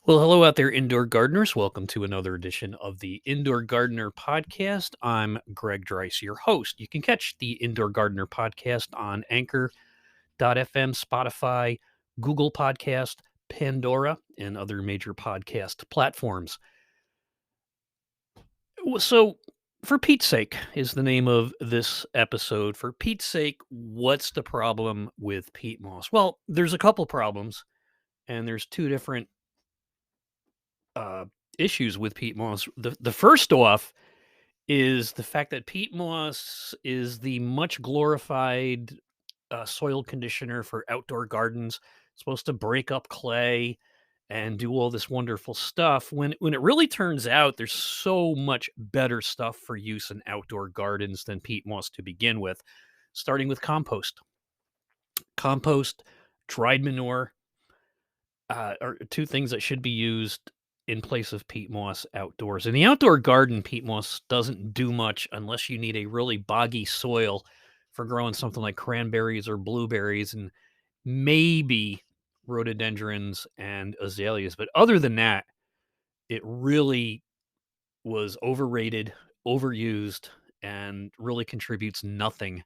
Well, hello out there, indoor gardeners. Welcome to another edition of the Indoor Gardener Podcast. I'm Greg Draiss, your host. You can catch the Indoor Gardener Podcast on Anchor.fm, Spotify, Google Podcast, Pandora, and other major podcast platforms. So, for Pete's sake, is the name of this episode. For Pete's sake, what's the problem with peat moss? Well, there's a couple problems, and there's two different uh, issues with peat moss. The first off is the fact that peat moss is the much glorified soil conditioner for outdoor gardens. It's supposed to break up clay and do all this wonderful stuff. When it really turns out there's so much better stuff for use in outdoor gardens than peat moss to begin with, starting with compost, dried manure, are two things that should be used in place of peat moss outdoors. In the outdoor garden, peat moss doesn't do much unless you need a really boggy soil for growing something like cranberries or blueberries and maybe rhododendrons and azaleas. But other than that, it really was overrated, overused, and really contributes nothing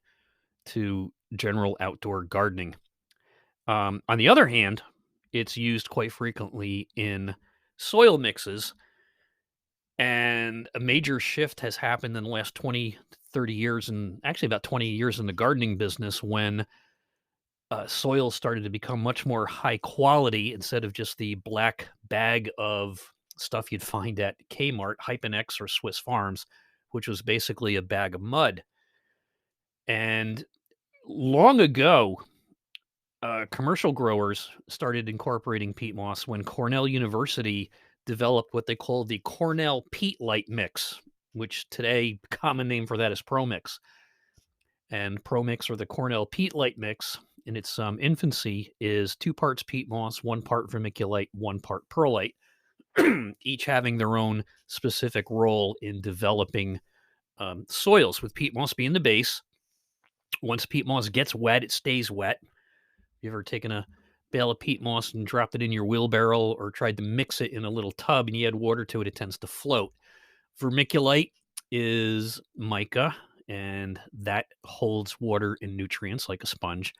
to general outdoor gardening. On the other hand, it's used quite frequently in soil mixes, and a major shift has happened in the last 20, 30 years, and actually about 20 years in the gardening business when soil started to become much more high quality instead of just the black bag of stuff you'd find at Kmart, Hypenex, or Swiss Farms, which was basically a bag of mud. And long ago, commercial growers started incorporating peat moss when Cornell University developed what they call the Cornell Peat Light Mix, which today common name for that is ProMix. And ProMix, or the Cornell Peat Light Mix, in its infancy, is 2 parts peat moss, 1 part vermiculite, 1 part perlite, each having their own specific role in developing soils, with peat moss being the base. Once peat moss gets wet, it stays wet. You ever taken a bale of peat moss and dropped it in your wheelbarrow or tried to mix it in a little tub and you add water to it, it tends to float. Vermiculite is mica, and that holds water and nutrients like a sponge.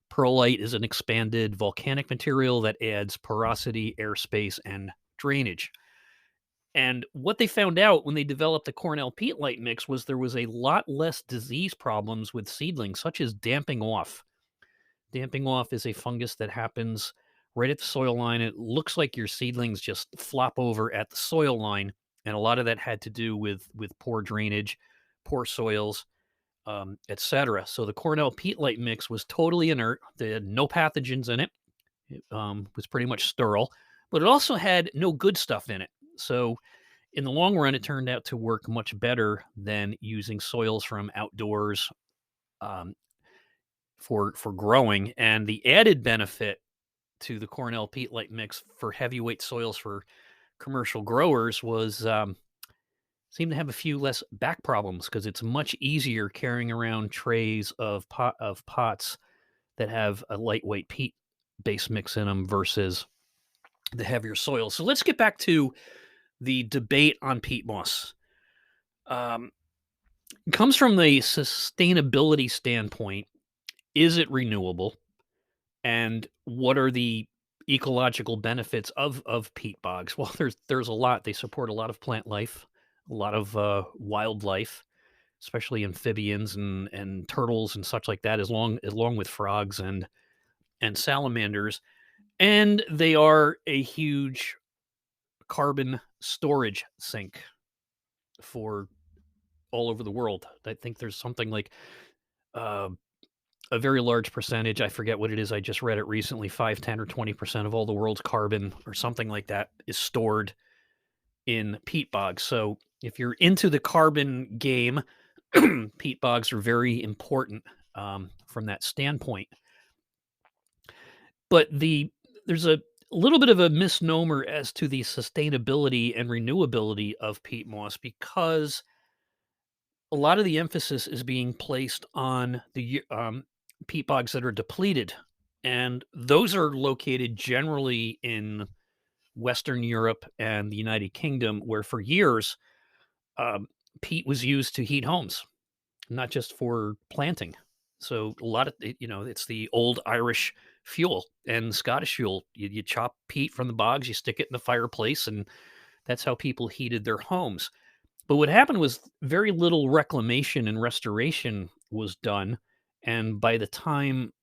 Perlite is an expanded volcanic material that adds porosity, airspace, and drainage. And what they found out when they developed the Cornell Peat Light Mix was there was a lot less disease problems with seedlings, such as damping off. Damping off is a fungus that happens right at the soil line. It looks like your seedlings just flop over at the soil line, and a lot of that had to do with poor drainage, poor soils, etc. So the Cornell Peat Light Mix was totally inert. They had no pathogens in it. It was pretty much sterile, but it also had no good stuff in it. So in the long run, it turned out to work much better than using soils from outdoors, um, for growing. And the added benefit to the Cornell Peat Light Mix for heavyweight soils for commercial growers was seemed to have a few less back problems because it's much easier carrying around trays of pots that have a lightweight peat base mix in them versus the heavier soil. So let's get back to the debate on peat moss. Um, it comes from the sustainability standpoint. Is it renewable? And what are the ecological benefits of peat bogs? Well, there's a lot. They support a lot of plant life, a lot of wildlife, especially amphibians and turtles and such like that, along with frogs and salamanders. And they are a huge carbon storage sink for all over the world. I think there's something like uh, a very large percentage. I forget what it is. I just read it recently. 5, 10, or 20% of all the world's carbon, or something like that, is stored in peat bogs. So if you're into the carbon game, peat bogs are very important from that standpoint. But there's a little bit of a misnomer as to the sustainability and renewability of peat moss, because a lot of the emphasis is being placed on the peat bogs that are depleted, and those are located generally in Western Europe and the United Kingdom, where for years, um, peat was used to heat homes, not just for planting. So a lot of it's the old Irish fuel and Scottish fuel. You chop peat from the bogs, you stick it in the fireplace, and that's how people heated their homes. But what happened was very little reclamation and restoration was done, and by the time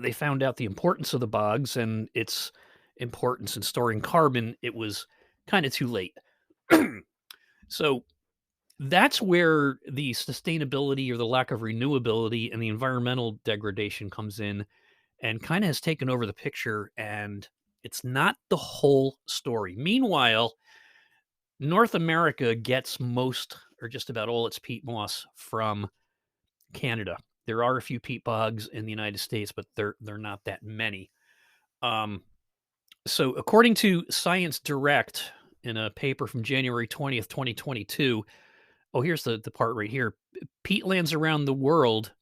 they found out the importance of the bogs and its importance in storing carbon, it was kind of too late. So that's where the sustainability or the lack of renewability and the environmental degradation comes in and kind of has taken over the picture. And it's not the whole story. Meanwhile, North America gets most or just about all its peat moss from Canada. There are a few peat bogs in the United States, but they're not that many. Um, so according to Science Direct in a paper from January 20th, 2022, oh, here's the part right here. Peatlands around the world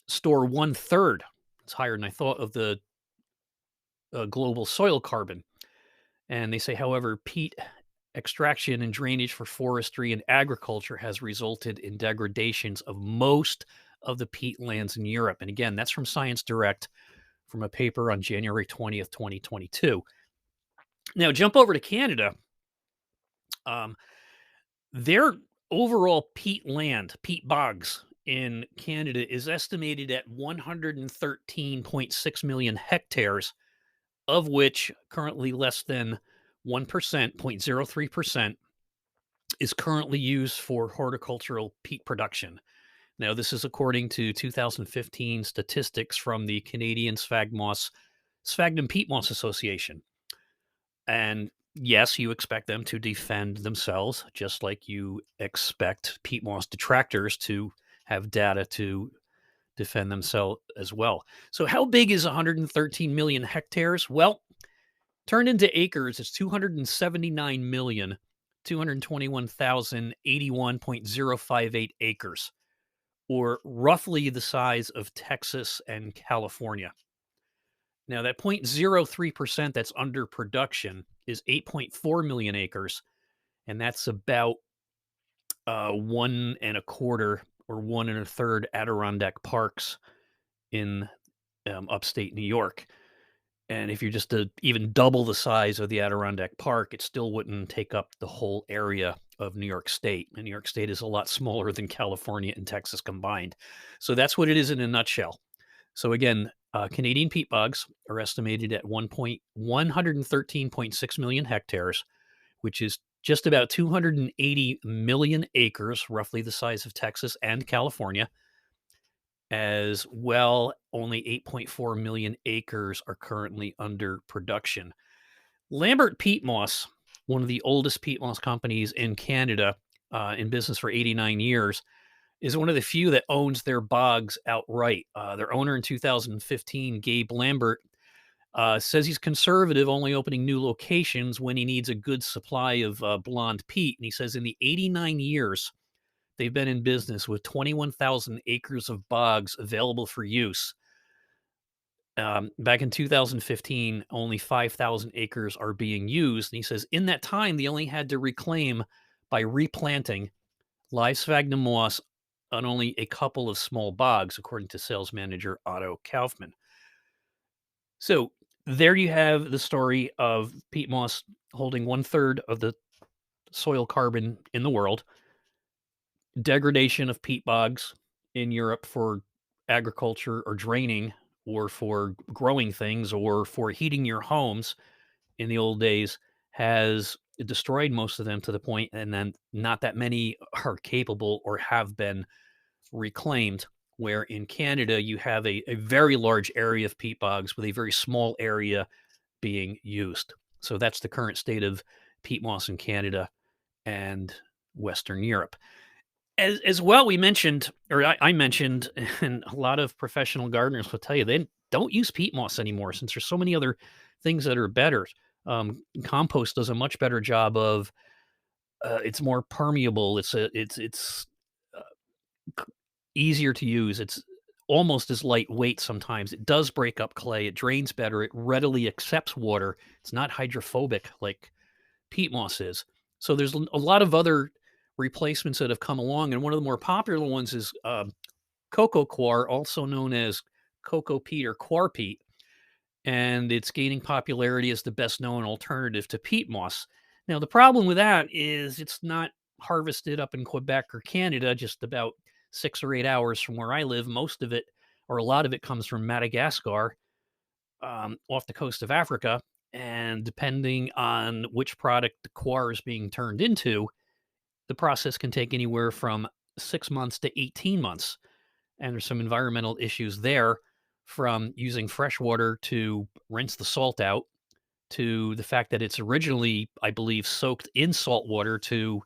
store one third. It's higher than I thought of the global soil carbon. And they say, however, peat extraction and drainage for forestry and agriculture has resulted in degradations of most of the peatlands in Europe. And again, that's from Science Direct from a paper on January 20th, 2022. Now, jump over to Canada. Um, their overall peat land, peat bogs in Canada is estimated at 113.6 million hectares, of which currently less than 1%, 0.03%, is currently used for horticultural peat production. Now, this is according to 2015 statistics from the Canadian Sphagnum Peat Moss Association. And yes, you expect them to defend themselves, just like you expect peat moss detractors to have data to defend themselves as well. So, how big is 113 million hectares? Well, turned into acres, it's 279,221,081.058 acres, or roughly the size of Texas and California. Now, that 0.03% that's under production is 8.4 million acres, and that's about one and a quarter or one and a third Adirondack parks in upstate New York. And if you're just to even double the size of the Adirondack Park, it still wouldn't take up the whole area of New York State. And New York State is a lot smaller than California and Texas combined. So that's what it is in a nutshell. So again, Canadian peat bogs are estimated at 113.6 million hectares, which is just about 280 million acres, roughly the size of Texas and California. As well, only 8.4 million acres are currently under production. Lambert Peat Moss, one of the oldest peat moss companies in Canada, in business for 89 years, is one of the few that owns their bogs outright. Their owner in 2015, Gabe Lambert, says he's conservative, only opening new locations when he needs a good supply of blonde peat. And he says in the 89 years they've been in business with 21,000 acres of bogs available for use. Back in 2015, only 5,000 acres are being used. And he says in that time, they only had to reclaim by replanting live sphagnum moss on only a couple of small bogs, according to sales manager Otto Kaufman. So there you have the story of peat moss holding one third of the soil carbon in the world, degradation of peat bogs in Europe for agriculture or draining or for growing things or for heating your homes in the old days has destroyed most of them to the point, and then not that many are capable or have been reclaimed. Where in Canada, you have a very large area of peat bogs with a very small area being used. So that's the current state of peat moss in Canada and Western Europe. As well, we mentioned, or I mentioned, and a lot of professional gardeners will tell you they don't use peat moss anymore since there's so many other things that are better. Compost does a much better job of. It's more permeable. It's uh, easier to use. It's almost as lightweight sometimes. It does break up clay. It drains better. It readily accepts water. It's not hydrophobic like peat moss is. So there's a lot of other replacements that have come along, and one of the more popular ones is cocoa coir, also known as cocoa peat or coir peat, and it's gaining popularity as the best known alternative to peat moss. Now, the problem with that is it's not harvested up in Quebec or Canada, just about 6 or 8 hours from where I live. Most of it, or a lot of it, comes from Madagascar, off the coast of Africa. And depending on which product the coir is being turned into, the process can take anywhere from 6 months to 18 months. And there's some environmental issues there, from using fresh water to rinse the salt out, to the fact that it's originally, I believe, soaked in salt water to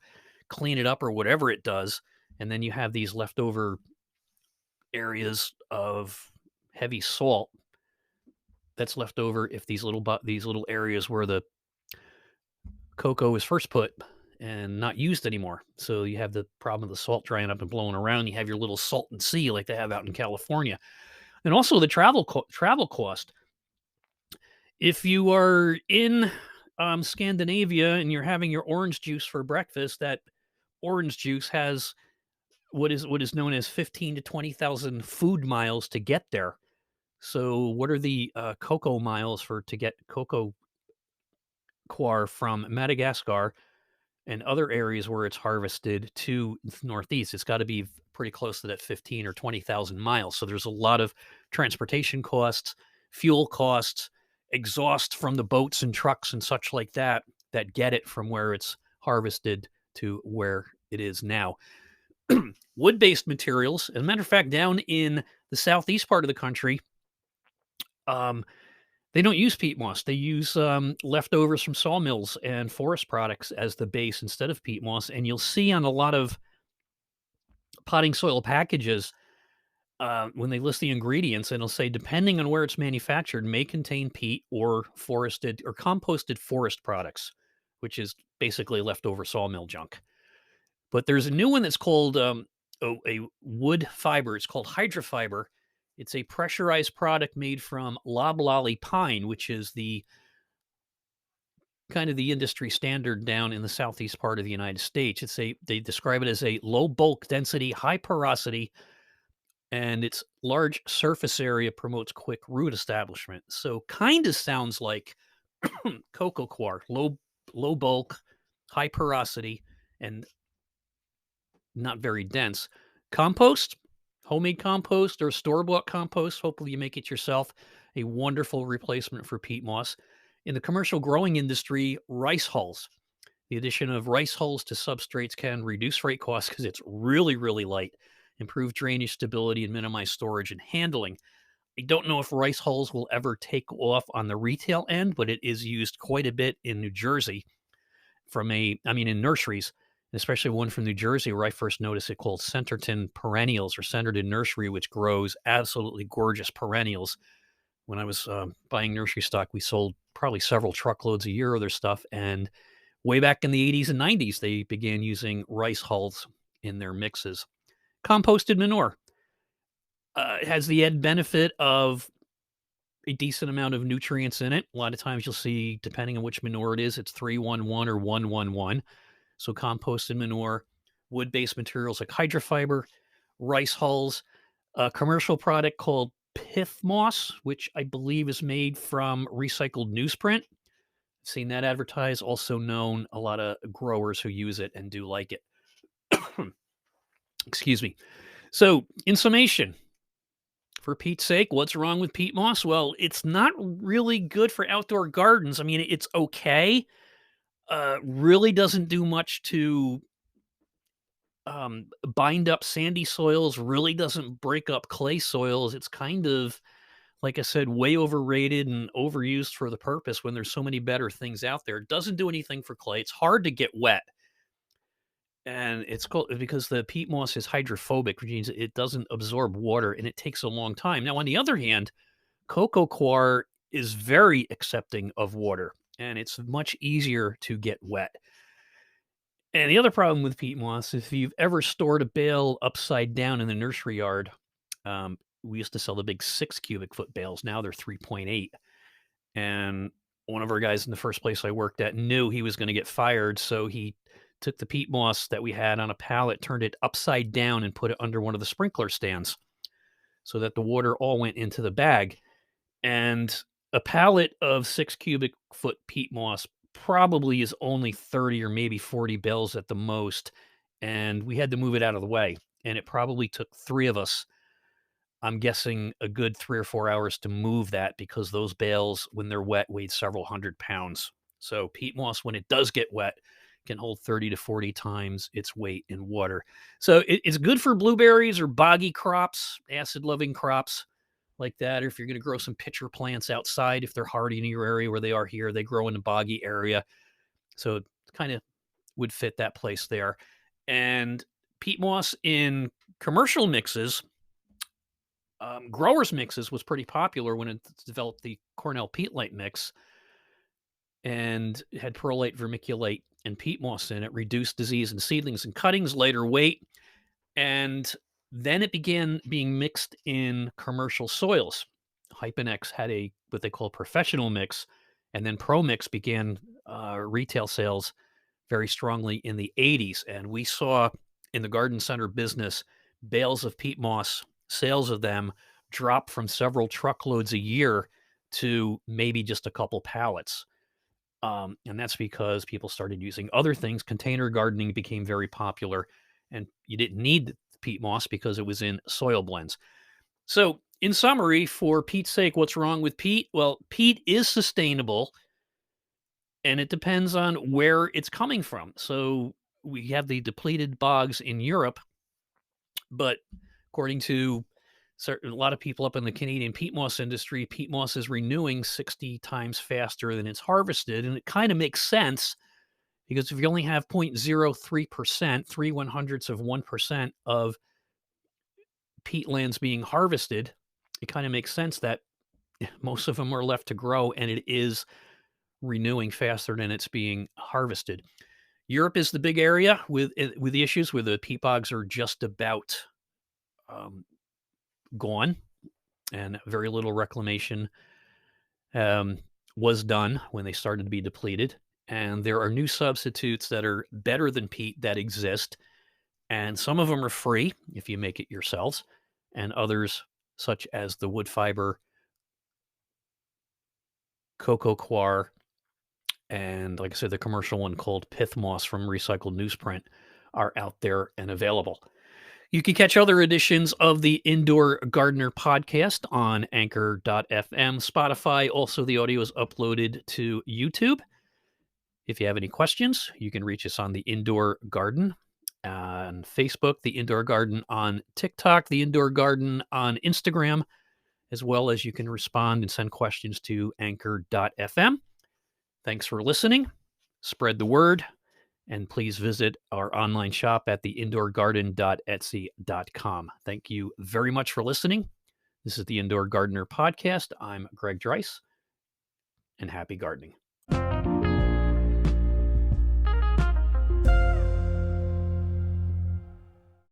clean it up or whatever it does. And then you have these leftover areas of heavy salt that's left over if these little areas where the cocoa was first put and not used anymore. So you have the problem of the salt drying up and blowing around. You have your little salton sea like they have out in California. And also the travel cost. If you are in Scandinavia and you're having your orange juice for breakfast, that orange juice has what is known as 15 to 20,000 food miles to get there. So what are the cocoa miles for to get cocoa coir from Madagascar and other areas where it's harvested to the Northeast? It's got to be pretty close to that 15 or 20,000 miles. So there's a lot of transportation costs, fuel costs, exhaust from the boats and trucks and such like that that get it from where it's harvested to where it is now. Wood-based materials, as a matter of fact, down in the southeast part of the country, um, they don't use peat moss. They use leftovers from sawmills and forest products as the base instead of peat moss. And you'll see on a lot of potting soil packages, when they list the ingredients, and it'll say, depending on where it's manufactured, may contain peat or forested or composted forest products, which is basically leftover sawmill junk. But there's a new one that's called a wood fiber. It's called hydrofiber. It's a pressurized product made from loblolly pine, which is the kind of the industry standard down in the southeast part of the United States. They describe it as a low bulk density, high porosity, and its large surface area promotes quick root establishment. So kind of sounds like cocoa coir, low bulk, high porosity, and not very dense. Compost, homemade compost or store-bought compost, hopefully you make it yourself, a wonderful replacement for peat moss. In the commercial growing industry, rice hulls. The addition of rice hulls to substrates can reduce freight costs because it's really, really light, improve drainage stability, and minimize storage and handling. I don't know if rice hulls will ever take off on the retail end, but it is used quite a bit in New Jersey in nurseries, especially one from New Jersey where I first noticed it, called Centerton Perennials or Centerton Nursery, which grows absolutely gorgeous perennials. When I was buying nursery stock, we sold probably several truckloads a year of their stuff. And way back in the 80s and 90s, they began using rice hulls in their mixes. Composted manure has the added benefit of a decent amount of nutrients in it. A lot of times you'll see, depending on which manure it is, it's 311 or 111. So composted manure, wood-based materials like hydrofiber, rice hulls, a commercial product called pith moss, which I believe is made from recycled newsprint. I've seen that advertised, also known a lot of growers who use it and do like it. Excuse me. So, in summation, for Pete's sake, what's wrong with peat moss? Well, it's not really good for outdoor gardens. I mean, it's okay. Really doesn't do much to bind up sandy soils, really doesn't break up clay soils. It's kind of, like I said, way overrated and overused for the purpose when there's so many better things out there. It doesn't do anything for clay. It's hard to get wet. And it's called because the peat moss is hydrophobic, which means it doesn't absorb water and it takes a long time. Now, on the other hand, cocoa coir is very accepting of water and it's much easier to get wet. And the other problem with peat moss is if you've ever stored a bale upside down in the nursery yard, we used to sell the big 6 cubic foot bales. Now they're 3.8. And one of our guys in the first place I worked at knew he was going to get fired. So he took the peat moss that we had on a pallet, turned it upside down, and put it under one of the sprinkler stands so that the water all went into the bag. And a pallet of 6 cubic foot peat moss probably is only 30 or maybe 40 bales at the most. And we had to move it out of the way. And it probably took 3 of us, I'm guessing, a good 3 or 4 hours to move that, because those bales, when they're wet, weighed several hundred pounds. So peat moss, when it does get wet, can hold 30 to 40 times its weight in water. So it's good for blueberries or boggy crops, acid-loving crops like that. Or if you're going to grow some pitcher plants outside, if they're hardy in your area where they are here, they grow in a boggy area. So it kind of would fit that place there. And peat moss in commercial mixes, growers mixes, was pretty popular when it developed the Cornell peatlight mix, and it had perlite, vermiculite, and peat moss in it, reduced disease in seedlings and cuttings, lighter weight. And then it began being mixed in commercial soils. Hyponex had what they call professional mix, and then Pro Mix began retail sales very strongly in the 80s. And we saw in the garden center business bales of peat moss, sales of them drop from several truckloads a year to maybe just a couple pallets. And that's because people started using other things. Container gardening became very popular, and you didn't need peat moss because it was in soil blends. So, in summary, for peat's sake, what's wrong with peat? Well, peat is sustainable, and it depends on where it's coming from. So, we have the depleted bogs in Europe, but according to a lot of people up in the Canadian peat moss industry, peat moss is renewing 60 times faster than it's harvested. And it kind of makes sense, because if you only have 0.03%, 0.03% of peatlands being harvested, it kind of makes sense that most of them are left to grow, and it is renewing faster than it's being harvested. Europe is the big area with the issues where the peat bogs are just about gone, and very little reclamation was done when they started to be depleted. And there are new substitutes that are better than peat that exist, and some of them are free if you make it yourselves, and others, such as the wood fiber cocoa coir, and like I said, the commercial one called pith moss from recycled newsprint, are out there and available. You can catch other editions of the Indoor Gardener podcast on anchor.fm, Spotify. Also, the audio is uploaded to YouTube. If you have any questions, you can reach us on the Indoor Garden on Facebook, the Indoor Garden on TikTok, the Indoor Garden on Instagram, as well as you can respond and send questions to anchor.fm. Thanks for listening. Spread the word. And please visit our online shop at theindoorgarden.etsy.com. Thank you very much for listening. This is the Indoor Gardener Podcast. I'm Greg Draiss, and happy gardening.